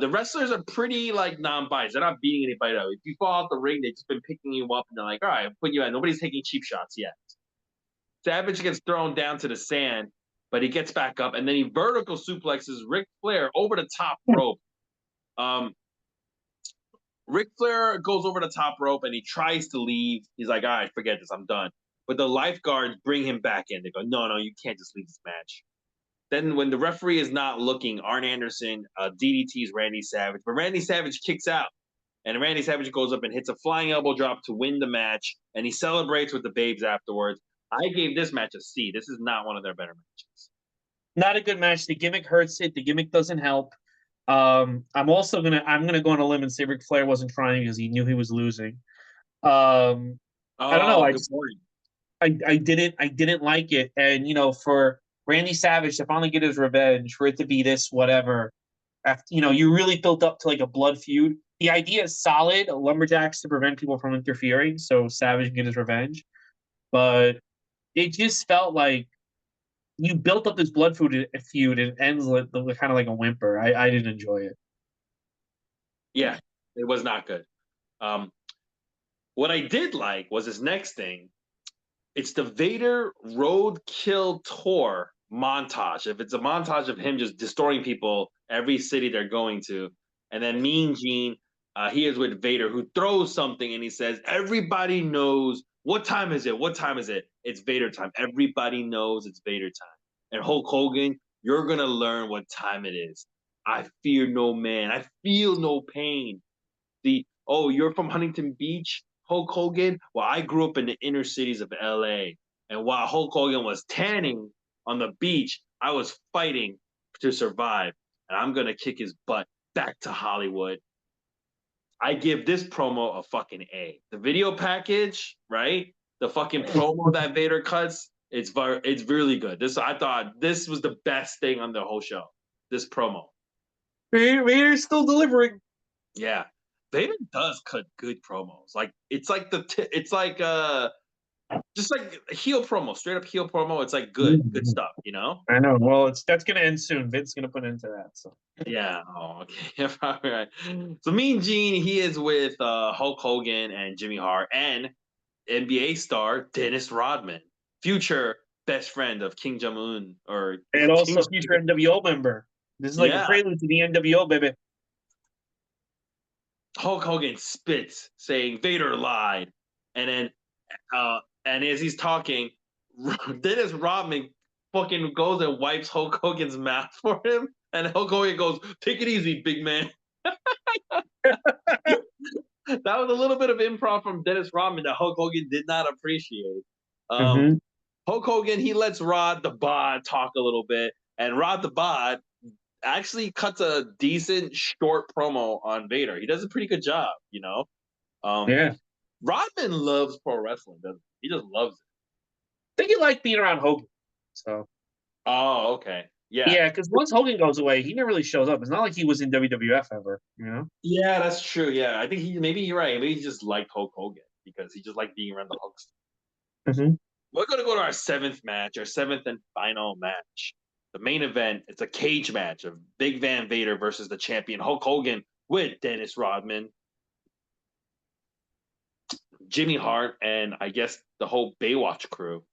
The wrestlers are pretty like non-biased. They're not beating anybody up. If you fall off the ring, they've just been picking you up, and they're like, "All right, I'm putting you out." Nobody's taking cheap shots yet. Savage gets thrown down to the sand, but he gets back up and then he vertical suplexes Ric Flair over the top rope. Ric Flair goes over the top rope and he tries to leave. He's like, all right, forget this, I'm done. But the lifeguards bring him back in. They go, no, you can't just leave this match. Then when the referee is not looking, Arn Anderson DDTs Randy Savage, but Randy Savage kicks out. And Randy Savage goes up and hits a flying elbow drop to win the match, and he celebrates with the babes afterwards. I gave this match a C. This is not one of their better matches. Not a good match. The gimmick hurts it. The gimmick doesn't help. I'm gonna go on a limb and say Ric Flair wasn't trying because he knew he was losing. I don't know. Oh, good point. I didn't like it, and for Randy Savage to finally get his revenge, for it to be this whatever, after you really built up to like a blood feud. The idea is solid, lumberjacks to prevent people from interfering, so Savage can get his revenge. But it just felt like you built up this blood feud and it ends kind of like a whimper. I didn't enjoy it. Yeah, it was not good. What I did like was his next thing. It's the Vader Roadkill Tour montage. If it's a montage of him just destroying people every city they're going to, and then Mean Gene, he is with Vader, who throws something and he says, "Everybody knows what time is it? What time is it? It's Vader time. Everybody knows it's Vader time." And Hulk Hogan, you're gonna learn what time it is. I fear no man. I feel no pain. You're from Huntington Beach, Hulk Hogan? Well, I grew up in the inner cities of LA. And while Hulk Hogan was tanning on the beach, I was fighting to survive. And I'm going to kick his butt back to Hollywood. I give this promo a fucking A. The video package, right? The fucking promo that Vader cuts, it's really good. I thought this was the best thing on the whole show. This promo. Vader's still delivering. Yeah. Vader does cut good promos. Like it's like just like a heel promo, straight up heel promo. It's like good stuff, you know. I know. Well, that's gonna end soon. Vince's gonna put an end to that. So yeah. Oh, okay. Yeah, probably right. So Mean Gene, he is with Hulk Hogan and Jimmy Hart and NBA star Dennis Rodman, future best friend of King Jong Un and also future NWO member. This is like a prelude to the NWO, baby. Hulk Hogan spits, saying Vader lied, and then and as he's talking, Dennis Rodman fucking goes and wipes Hulk Hogan's mouth for him, and Hulk Hogan goes, "Take it easy, big man." That was a little bit of improv from Dennis Rodman that Hulk Hogan did not appreciate. Hulk Hogan, he lets Rod the Bod talk a little bit, and Rod the Bod actually cuts a decent short promo on Vader. He does a pretty good job, you know. Yeah. Rodman loves pro wrestling, doesn't he? He just loves it. I think he liked being around Hogan. So. Oh, okay. Yeah. Yeah, because once Hogan goes away, he never really shows up. It's not like he was in WWF ever, you know? Yeah, that's true. Yeah, I think maybe you're right. Maybe he just liked Hulk Hogan because he just liked being around the Hulks. We're gonna go to our seventh match, our seventh and final match. The main event, it's a cage match of Big Van Vader versus the champion Hulk Hogan with Dennis Rodman, Jimmy Hart, and I guess the whole Baywatch crew.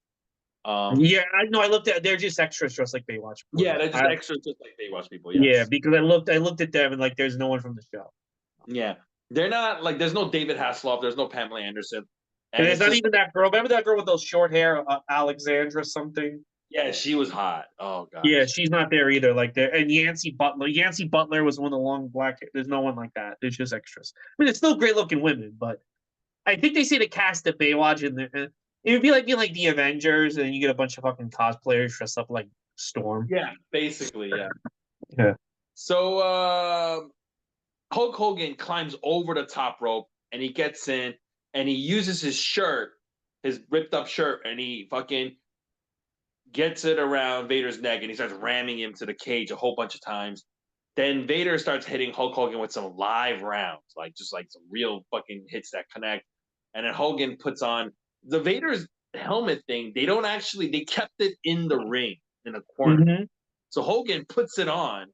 Yeah, I know. I looked at they're just extras, just like Baywatch. Yeah, they're just extras, just like Baywatch people. Yes. Yeah, because I looked at them and like, there's no one from the show. Yeah, they're not like. There's no David Hasselhoff. There's no Pamela Anderson. And it's not even that girl. Remember that girl with those short hair, Alexandra something? Yeah, she was hot. Oh god. Yeah, she's not there either. Like there, and Yancey Butler. Yancey Butler was one of the long black. There's no one like that. There's just extras. I mean, it's still great looking women, but I think they say the cast of Baywatch in there. It would be like being like the Avengers, and you get a bunch of fucking cosplayers dressed up like Storm. Yeah, basically, yeah. Yeah. So Hulk Hogan climbs over the top rope and he gets in and he uses his shirt, his ripped up shirt, and he fucking gets it around Vader's neck and he starts ramming him to the cage a whole bunch of times. Then Vader starts hitting Hulk Hogan with some live rounds, like just like some real fucking hits that connect. And then Hogan puts on the Vader's helmet thing. They kept it in the ring in the corner. So Hogan puts it on,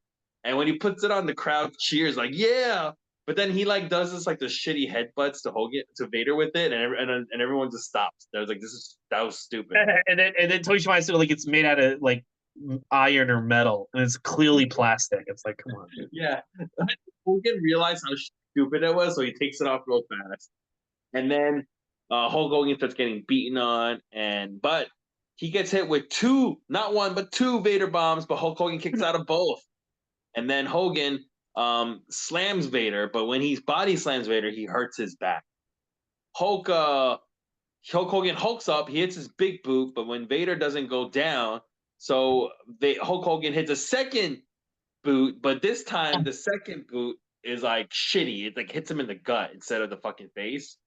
and when he puts it on, the crowd cheers like, yeah. But then he like does this like the shitty headbutts to Vader with it, and everyone just stops. That was stupid. And then Tony Schiavone said like it's made out of like iron or metal, and it's clearly plastic. It's like, come on, dude. Yeah. Hogan realized how stupid it was, so he takes it off real fast. And then Hulk Hogan starts getting beaten on, but he gets hit with two, not one, but two Vader bombs, but Hulk Hogan kicks out of both. And then Hogan slams Vader, but when he body slams Vader, he hurts his back. Hulk Hogan hulks up, he hits his big boot, but when Vader doesn't go down, so Hulk Hogan hits a second boot, but this time the second boot is like shitty. It like hits him in the gut instead of the fucking face.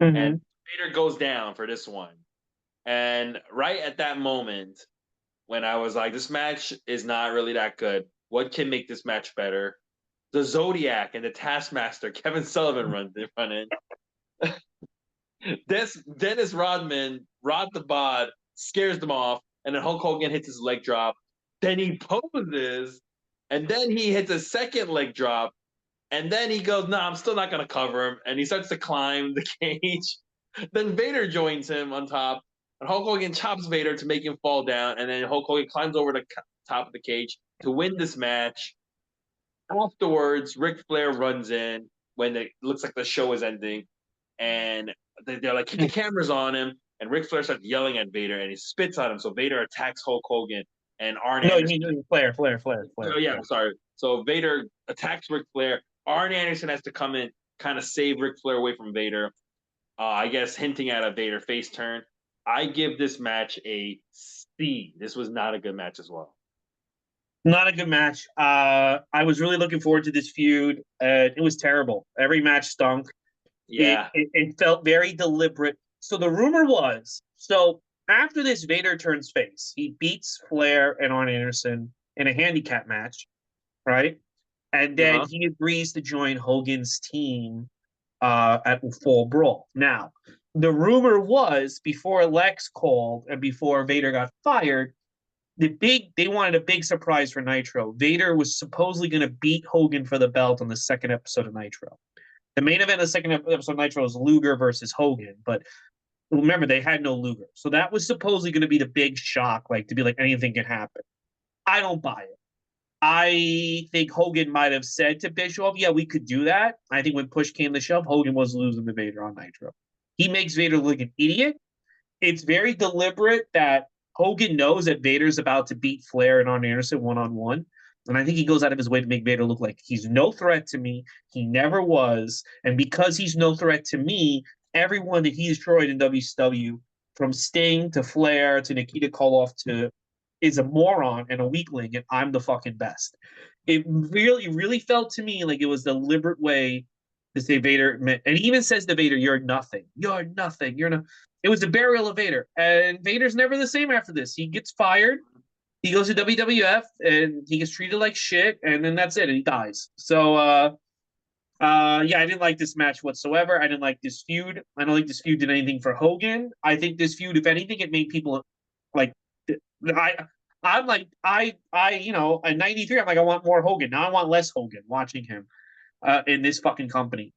And Mm-hmm. Vader goes down for this one. And right at that moment, when I was like, this match is not really that good. What can make this match better? The Zodiac and the Taskmaster, Kevin Sullivan run in. Dennis Rodman, Rod the Bod, scares them off, and then Hulk Hogan hits his leg drop. Then he poses, and then he hits a second leg drop, and then he goes, "No, I'm still not gonna cover him," and he starts to climb the cage. Then Vader joins him on top, and Hulk Hogan chops Vader to make him fall down, and then Hulk Hogan climbs over the top of the cage to win this match. Afterwards, Ric Flair runs in when it looks like the show is ending, and they're like, keep the cameras on him. And Ric Flair starts yelling at Vader, and he spits on him. So Vader attacks Hulk Hogan, and Arn No, you Anderson. mean Flair. Oh yeah, I'm sorry. So Vader attacks Ric Flair. Arn Anderson has to come in, kind of save Ric Flair away from Vader. I guess hinting at a Vader face turn. I give this match a C. This was not a good match as well. Not a good match. I was really looking forward to this feud. It was terrible. Every match stunk. Yeah. It felt very deliberate. So the rumor was, so after this, Vader turns face. He beats Flair and Arn Anderson in a handicap match, right? And then Uh-huh. he agrees to join Hogan's team at Full Brawl. Now, the rumor was before Lex called and before Vader got fired, they wanted a big surprise for Nitro. Vader was supposedly going to beat Hogan for the belt on the second episode of Nitro. The main event of the second episode of Nitro was Luger versus Hogan, but remember they had no Luger, so that was supposedly going to be the big shock, like to be like anything can happen. I don't buy it. I think Hogan might have said to Bischoff, "Yeah, we could do that." I think when push came to shove, Hogan was losing to Vader on Nitro. He makes Vader look like an idiot. It's very deliberate that Hogan knows that Vader's about to beat Flair and Arn Anderson one-on-one. And I think he goes out of his way to make Vader look like he's no threat to me. He never was. And because he's no threat to me, everyone that he destroyed in WCW, from Sting to Flair to Nikita Koloff to, is a moron and a weakling, and I'm the fucking best. It really, really felt to me like it was the deliberate way to say Vader, and he even says to Vader, "You're nothing. You're nothing. You're not." It was the burial of Vader, and Vader's never the same after this. He gets fired, he goes to WWF, and he gets treated like shit, and then that's it, and he dies. So, yeah, I didn't like this match whatsoever. I didn't like this feud. I don't think this feud did anything for Hogan. I think this feud, if anything, it made people like, I. I'm like, in '93, I'm like, I want more Hogan. Now I want less Hogan watching him in this fucking company.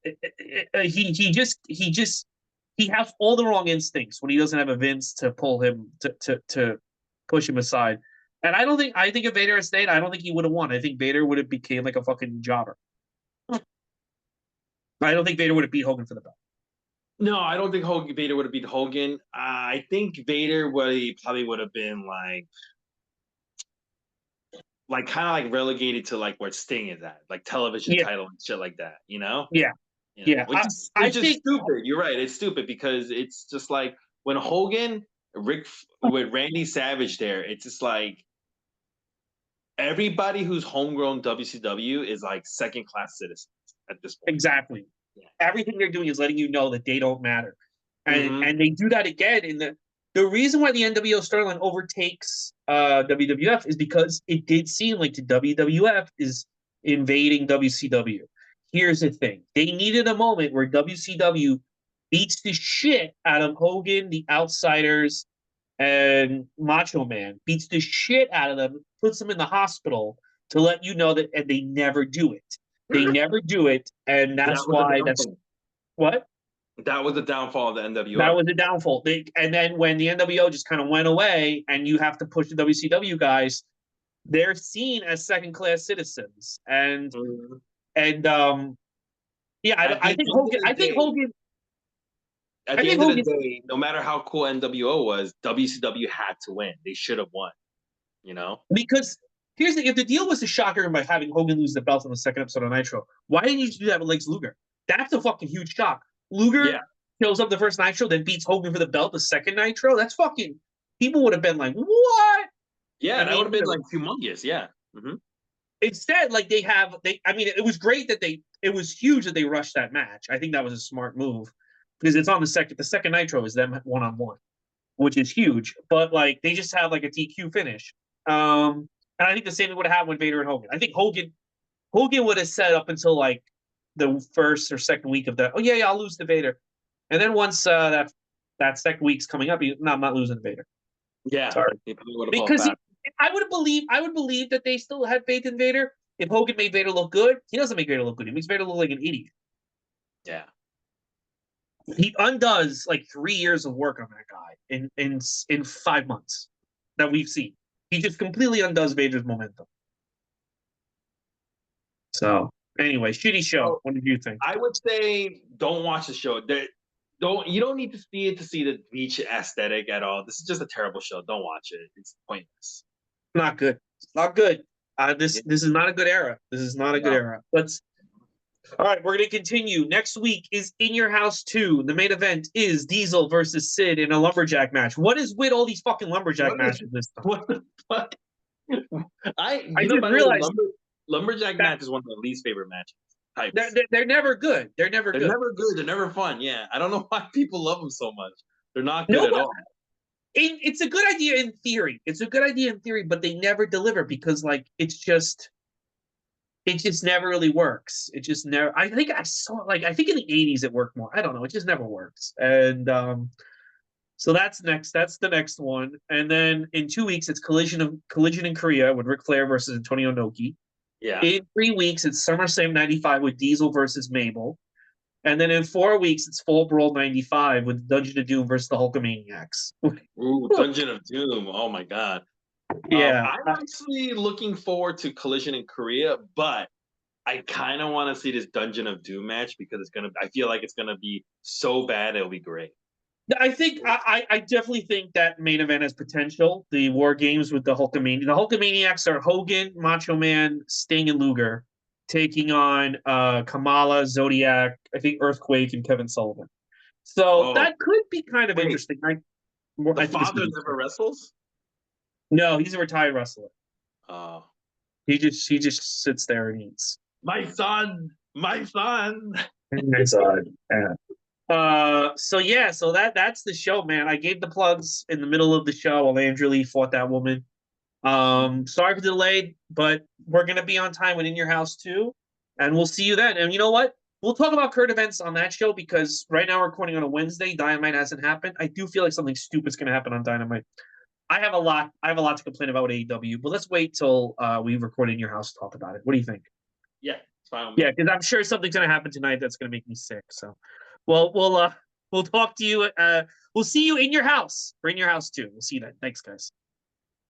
He has all the wrong instincts when he doesn't have a Vince to pull him to push him aside. And I think if Vader had stayed, I don't think he would have won. I think Vader would have became like a fucking jobber. I don't think Vader would have beat Hogan for the belt. No, I don't think Vader would have beat Hogan. I think Vader probably would have been like kind of like relegated to like where Sting is at, like television Yeah, title and shit like that, you know? yeah, yeah. Which is I which is think stupid. You're right. It's stupid because it's just like when Hogan, with Randy Savage there, it's just like everybody who's homegrown WCW is like second class citizens at this point. exactly. Yeah. Everything they're doing is letting you know that they don't matter, and Mm-hmm. and they do that again in the reason why the NWO storyline overtakes WWF is because it did seem like the WWF is invading WCW. Here's the thing: they needed a moment where WCW beats the shit out of Hogan, the Outsiders, and Macho Man, beats the shit out of them, puts them in the hospital to let you know that, and they never do it. They never do it, and That that's was an why that's anthem. what? That was the downfall of the That NWO. was the downfall. And then when the NWO just kind of went away, and you have to push the WCW guys, they're seen as second class citizens. Mhm. And yeah, At I the think end of Hogan. the day, at I the think end of the Hogan day, no matter how cool NWO was, WCW had to win. They should have won. You know? because here's the if the deal was to shock everyone by having Hogan lose the belt on the second episode of Nitro, why didn't you do that with Lex Luger? That's a fucking huge shock. Yeah, Luger kills up the first Nitro, then beats Hogan for the belt the second Nitro. That's fucking people would have been like, what? yeah, I that would mean, have been like humongous. Yeah. Hmm. instead, like they I mean, it was great that it was huge that they rushed that match. I think that was a smart move because it's on the second Nitro is them one on one, which is huge. But like they just have like a DQ finish. And I think the same thing would have happened with Vader and Hogan. I think Hogan would have said up until like the first or second week of that. Oh yeah, I'll lose to Vader. And then once that second week's coming up, no, I'm not losing to Vader. Yeah, Sorry, he probably would have fought because back. I would believe that they still had faith in Vader. If Hogan made Vader look good, he doesn't make Vader look good. He makes Vader look like an idiot. Yeah. He undoes like 3 years of work on that guy in 5 months that we've seen. He just completely undoes Vader's momentum. So anyway, shitty show. So What did you think? I would say don't watch the show. You don't need to see it to see the beach aesthetic at all. This is just a terrible show. Don't watch it. It's pointless. Not good. Not good. Yeah. This is not a good era. This is not a good No. era. Let's All right, we're going to continue. Next week is In Your House 2. The main event is Diesel versus Sid in a lumberjack match. What is with all these fucking lumberjack What is matches this time? what the fuck? I You know, just by the way, realized lumberjack that match is one of my least favorite matches types. they're never good. They're never They're good. never good. They're never fun. Yeah, I don't know why people love them so much. They're not good at Nobody. all. It's a good idea in theory. It's a good idea in theory, but they never deliver because like it just never really works. It just never. I think I saw like I think in the '80s it worked more. I don't know. It just never works. And so that's next. That's the next one. And then in 2 weeks it's Collision in Korea with Ric Flair versus Antonio Inoki. Yeah. In 3 weeks it's SummerSlam '95 with Diesel versus Mabel. And then in 4 weeks it's Fall Brawl '95 with Dungeon of Doom versus the Hulkamaniacs. Ooh, Dungeon of Doom. Oh my god. Yeah. I'm actually looking forward to Collision in Korea, but I kind of want to see this Dungeon of Doom match because it's gonna. I feel like it's gonna be so bad it'll be great. I definitely think that main event has potential. The War Games with the Hulkamaniacs. The Hulkamaniacs are Hogan, Macho Man, Sting, and Luger taking on Kamala, Zodiac, I think Earthquake, and Kevin Sullivan. So Oh that could be kind of wait, interesting. the I think it's father gonna be never wrestles. no, he's a retired wrestler. Oh, He just sits there and eats. my son, my son. It's odd. Yeah. So yeah, so that's the show, man. I gave the plugs in the middle of the show while Andrew Lee fought that woman. Sorry for the delay, but we're gonna be on time with In Your House too, and we'll see you then. And you know what? We'll talk about current events on that show because right now we're recording on a Wednesday. Dynamite hasn't happened. I do feel like something stupid's gonna happen on Dynamite. I have a lot to complain about AEW, but let's wait till we record In Your House to talk about it. What do you think? Yeah, it's fine with me. Yeah, because I'm sure something's gonna happen tonight that's gonna make me sick. So, well, we'll talk to you. We'll see you in your house for In Your House too. We'll see you then. Thanks, guys.